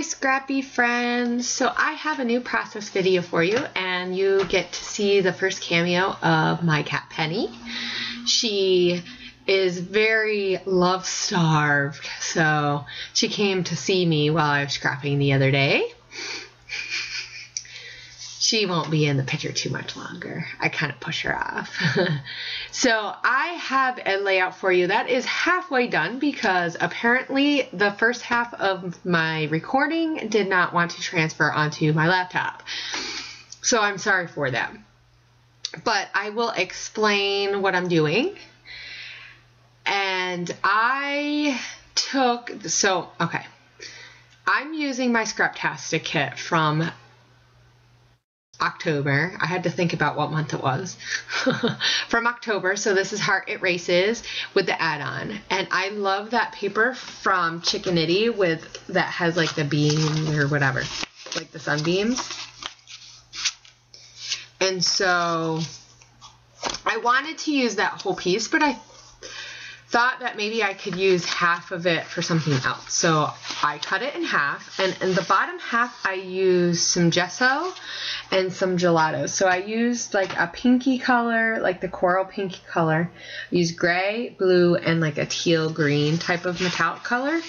my scrappy friends. So I have a new process video for you, and you get to see the first cameo of my cat Penny. She is very love starved, so she came to see me while I was scrapping the other day. She won't be in the picture too much longer. I kind of push her off. So I have a layout for you that is halfway done because apparently the first half of my recording did not want to transfer onto my laptop. So I'm sorry for that. But I will explain what I'm doing. And okay. I'm using my Scraptastic kit from October. I had to think about what month it was. From October. So this is Heart It Races with the add-on. And I love that paper from Chickanitty that has like the beam or whatever, like the sunbeams. And so I wanted to use that whole piece, but I thought that maybe I could use half of it for something else. So I cut it in half, and in the bottom half I used some gesso and some gelato. So I used like a pinky color, like the coral pinky color. I used gray, blue, and like a teal green type of metallic color.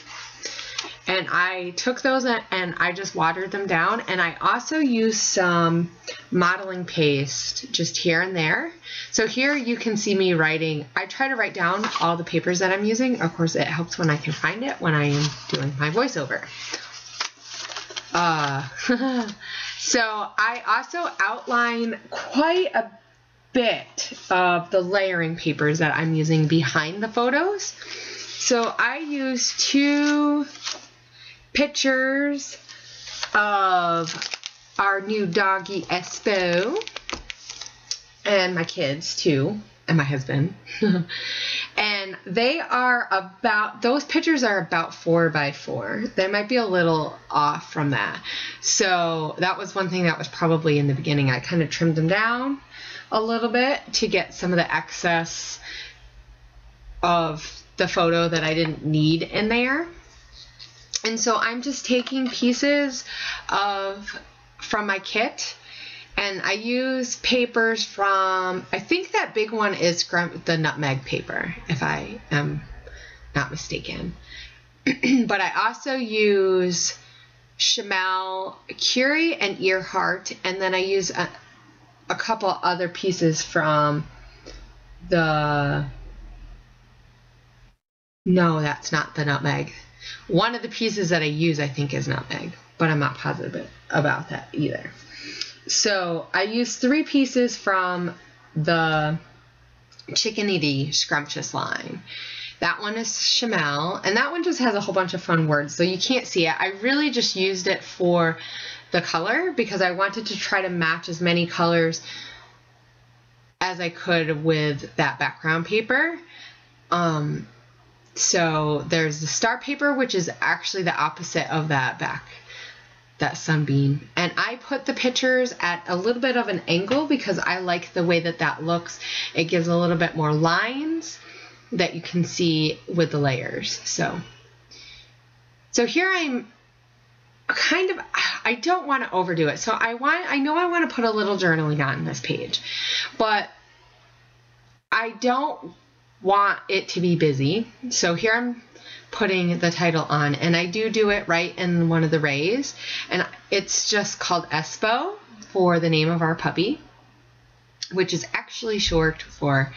And I took those and I just watered them down, and I also used some modeling paste just here and there. So here you can see me writing. I try to write down all the papers that I'm using. Of course, it helps when I can find it when I am doing my voiceover. So I also outline quite a bit of the layering papers that I'm using behind the photos. So I use 2 pictures of our new doggy Espo, and my kids too, and my husband. And those pictures are about 4 by 4. They might be a little off from that. So that was one thing that was probably in the beginning. I kind of trimmed them down a little bit to get some of the excess of the photo that I didn't need in there. And so I'm just taking pieces from my kit, and I use papers from, I think that big one is the nutmeg paper, if I am not mistaken. But I also use Chamel, Curie, and Earhart, and then I use a couple other pieces from no, that's not the nutmeg. One of the pieces that I use, I think, is nutmeg, but I'm not positive about that either. So I used 3 pieces from the Chickanitty Scrumptious line. That one is Chamel, and that one just has a whole bunch of fun words, so you can't see it. I really just used it for the color because I wanted to try to match as many colors as I could with that background paper. So there's the star paper, which is actually the opposite of that sunbeam. And I put the pictures at a little bit of an angle because I like the way that looks. It gives a little bit more lines that you can see with the layers. So here I'm I don't want to overdo it. So I know I want to put a little journaling on this page, but I don't want it to be busy. So here I'm putting the title on, and I do it right in one of the rays, and it's just called Espo for the name of our puppy, which is actually short for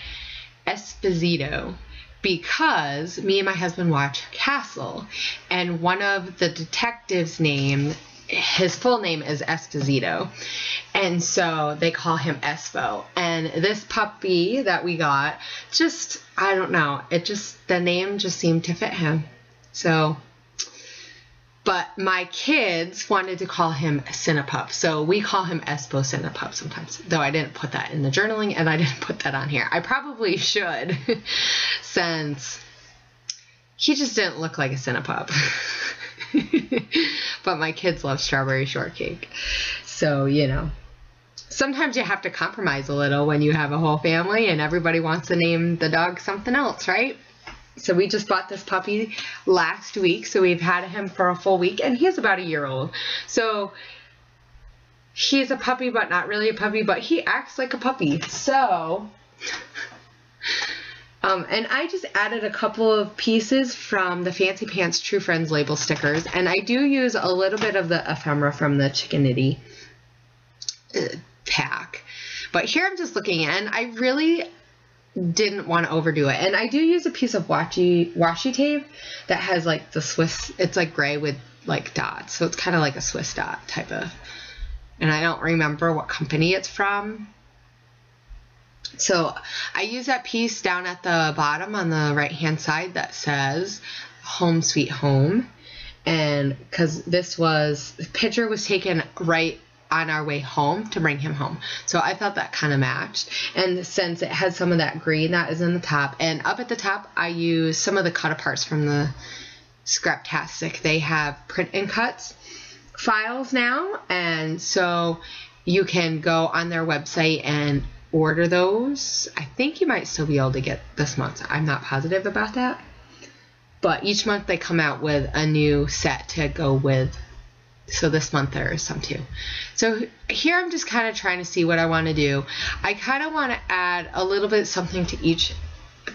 Esposito, because me and my husband watch Castle, and one of the detectives' name, his full name is Esposito, and so they call him Espo. And this puppy that we got, just, I don't know, the name just seemed to fit him. So, but my kids wanted to call him Cinepup, so we call him Espo Cinepup sometimes, though I didn't put that in the journaling, and I didn't put that on here. I probably should, since he just didn't look like a Cinepup. But my kids love strawberry shortcake, so you know, sometimes you have to compromise a little when you have a whole family and everybody wants to name the dog something else, right? So we just bought this puppy last week, so we've had him for a full week, and he's about a year old. So he's a puppy, but not really a puppy, but he acts like a puppy. So, and I just added a couple of pieces from the Fancy Pants True Friends label stickers, and I do use a little bit of the ephemera from the Chickanity pack. But here I'm just looking, and I really didn't want to overdo it. And I do use a piece of washi tape that has like the Swiss, it's like gray with like dots. So it's kind of like a Swiss dot type of, and I don't remember what company it's from. So I use that piece down at the bottom on the right hand side that says Home Sweet Home. And because the picture was taken right on our way home to bring him home. So I thought that kind of matched. And since it has some of that green that is in the top, and up at the top, I use some of the cut aparts from the Scraptastic. They have print and cuts files now. And so you can go on their website and order those. I think you might still be able to get this month. I'm not positive about that. But each month they come out with a new set to go with. So this month there is some too. So here I'm just kind of trying to see what I want to do. I kind of want to add a little bit something to each,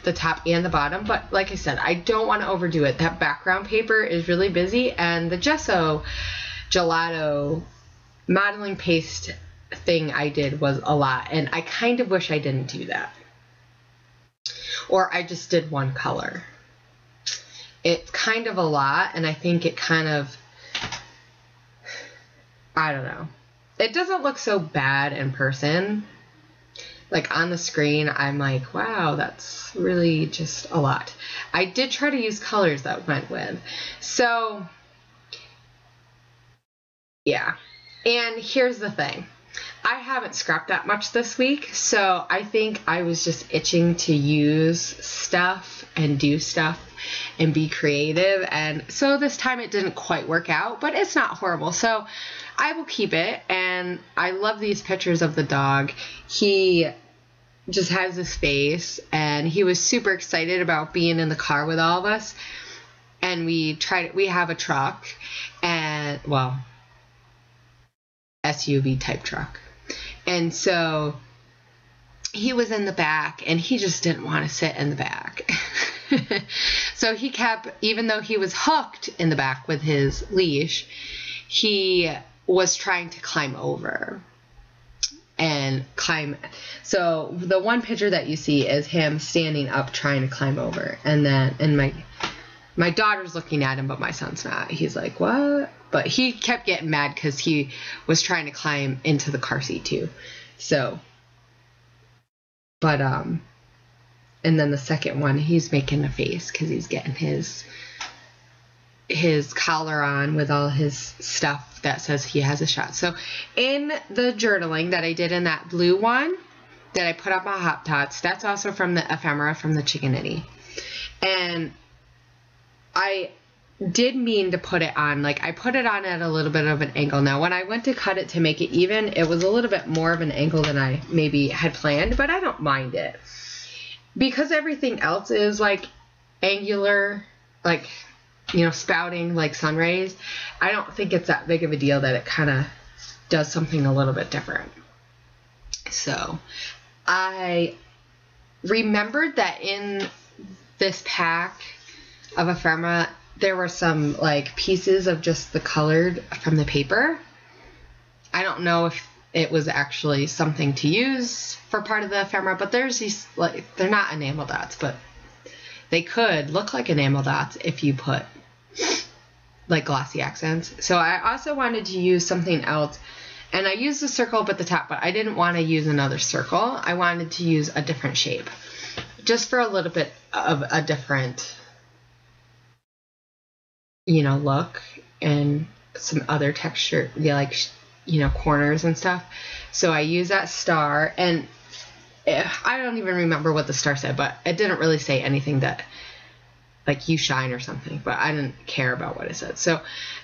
the top and the bottom. But like I said, I don't want to overdo it. That background paper is really busy. And the gesso gelato modeling paste thing I did was a lot. And I kind of wish I didn't do that. Or I just did one color. It's kind of a lot. And I think it kind of, I don't know. It doesn't look so bad in person. Like on the screen, I'm like, wow, that's really just a lot. I did try to use colors that went with. So, yeah. And here's the thing. I haven't scrapped that much this week, so I think I was just itching to use stuff and do stuff and be creative. And so this time it didn't quite work out, but it's not horrible. So I will keep it. And I love these pictures of the dog. He just has this face, and he was super excited about being in the car with all of us. And we have a truck, and well, SUV type truck. And so he was in the back, and he just didn't want to sit in the back. So he kept, even though he was hooked in the back with his leash, he was trying to climb over and climb. So the one picture that you see is him standing up trying to climb over. And then, and my daughter's looking at him, but my son's not. He's like, what? But he kept getting mad because he was trying to climb into the car seat too. So, but, and then the second one, he's making a face because he's getting his collar on with all his stuff that says he has a shot. So in the journaling that I did in that blue one that I put up on Hot Tots, that's also from the ephemera from the Chickanity. And I did mean to put it on, like I put it on at a little bit of an angle. Now when I went to cut it to make it even, it was a little bit more of an angle than I maybe had planned, but I don't mind it. Because everything else is like angular, like, you know, spouting like sun rays, I don't think it's that big of a deal that it kind of does something a little bit different. So I remembered that in this pack of ephemera, there were some like pieces of just the colored from the paper. I don't know if it was actually something to use for part of the ephemera, but there's these, like, they're not enamel dots, but they could look like enamel dots if you put like glossy accents. So I also wanted to use something else, and I used the circle up at the top, but I didn't want to use another circle. I wanted to use a different shape just for a little bit of a different, you know, look and some other texture, yeah, like, you know, corners and stuff. So I use that star, and I don't even remember what the star said, but it didn't really say anything that like you shine or something, but I didn't care about what it said. So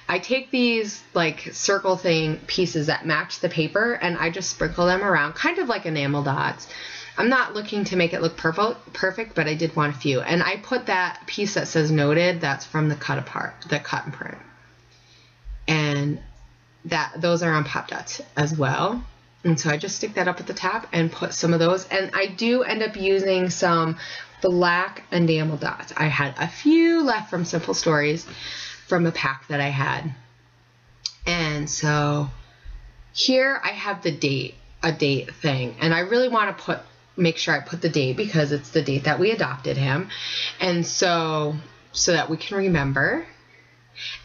I take these like circle thing pieces that match the paper, and I just sprinkle them around kind of like enamel dots. I'm not looking to make it look perfect, but I did want a few. And I put that piece that says noted, that's from the cut and print. And those are on pop dots as well. And so I just stick that up at the top and put some of those. And I do end up using some black enamel dots. I had a few left from Simple Stories from a pack that I had. And so here I have a date thing. And I really want to make sure I put the date because it's the date that we adopted him. And so that we can remember.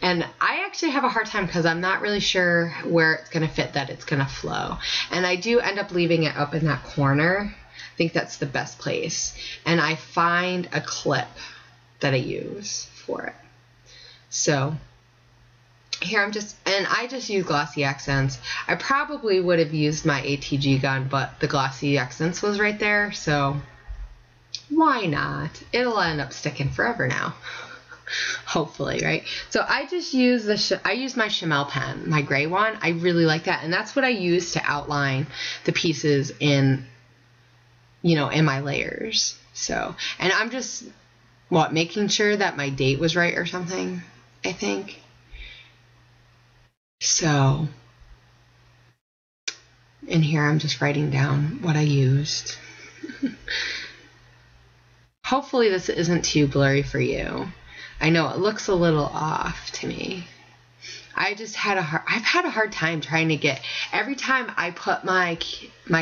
And I actually have a hard time because I'm not really sure where it's going to fit, that it's going to flow. And I do end up leaving it up in that corner. I think that's the best place. And I find a clip that I use for it. So here I just use glossy accents. I probably would have used my ATG gun, but the glossy accents was right there. So why not? It'll end up sticking forever now. Hopefully, right? So I just use I use my Chamel pen, my gray one. I really like that, and that's what I use to outline the pieces in my layers. So, and I'm just making sure that my date was right or something, I think. So, in here I'm just writing down what I used. Hopefully this isn't too blurry for you. I know it looks a little off to me. I've had a hard time trying to get, every time I put my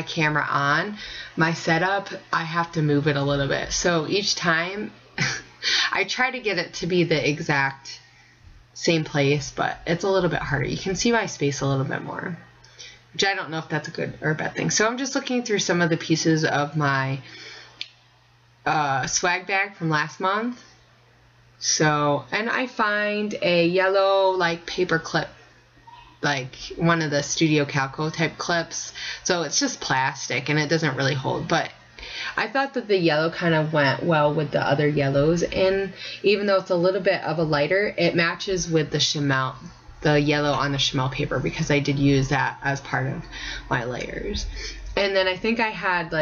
camera on, my setup, I have to move it a little bit. So each time I try to get it to be the exact same place, but it's a little bit harder. You can see my space a little bit more, which I don't know if that's a good or a bad thing. So I'm just looking through some of the pieces of my swag bag from last month. So, and I find a yellow paper clip, like one of the Studio Calco type clips. So it's just plastic and it doesn't really hold, but I thought that the yellow kind of went well with the other yellows, and even though it's a little bit of a lighter, it matches with the yellow on the Chamel paper, because I did use that as part of my layers. And then I think I had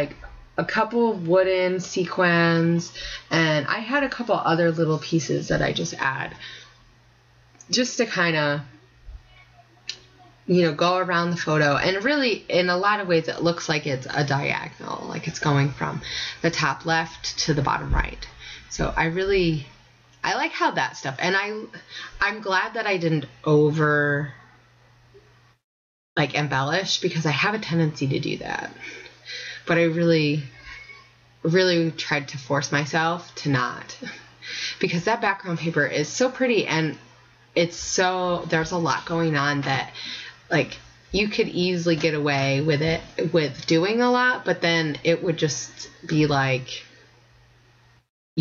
a couple of wooden sequins, and I had a couple other little pieces that I just add just to kind of go around the photo. And really, in a lot of ways, it looks like it's a diagonal, like it's going from the top left to the bottom right. So I like how that stuff, and I'm glad that I didn't over embellish, because I have a tendency to do that. But I really tried to force myself to not, because that background paper is so pretty, and there's a lot going on that you could easily get away with it, with doing a lot, but then it would just be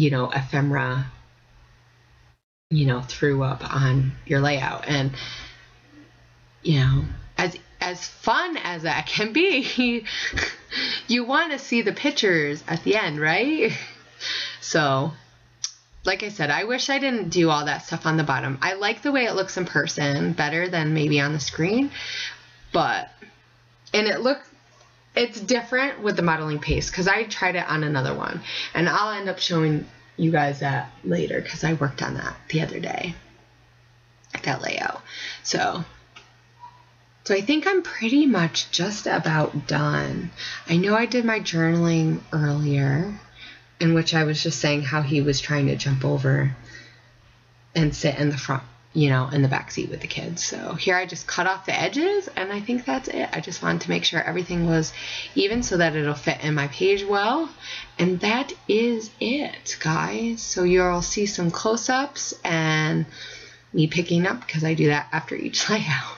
ephemera, threw up on your layout. And as fun as that can be, you want to see the pictures at the end, right? So, like I said, I wish I didn't do all that stuff on the bottom. I like the way it looks in person better than maybe on the screen, it's different with the modeling paste, because I tried it on another one, and I'll end up showing you guys that later, because I worked on that the other day, that layout. So I think I'm pretty much just about done. I know I did my journaling earlier, in which I was just saying how he was trying to jump over and sit in the front, in the back seat with the kids. So here I just cut off the edges, and I think that's it. I just wanted to make sure everything was even so that it'll fit in my page well. And that is it, guys. So you'll see some close-ups and me picking up, because I do that after each layout.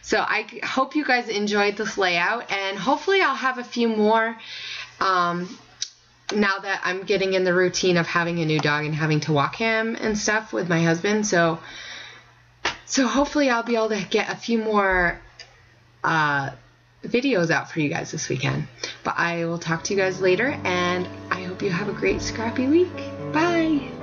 So I hope you guys enjoyed this layout, and hopefully I'll have a few more now that I'm getting in the routine of having a new dog and having to walk him and stuff with my husband. So hopefully I'll be able to get a few more videos out for you guys this weekend. But I will talk to you guys later, and I hope you have a great scrappy week. Bye!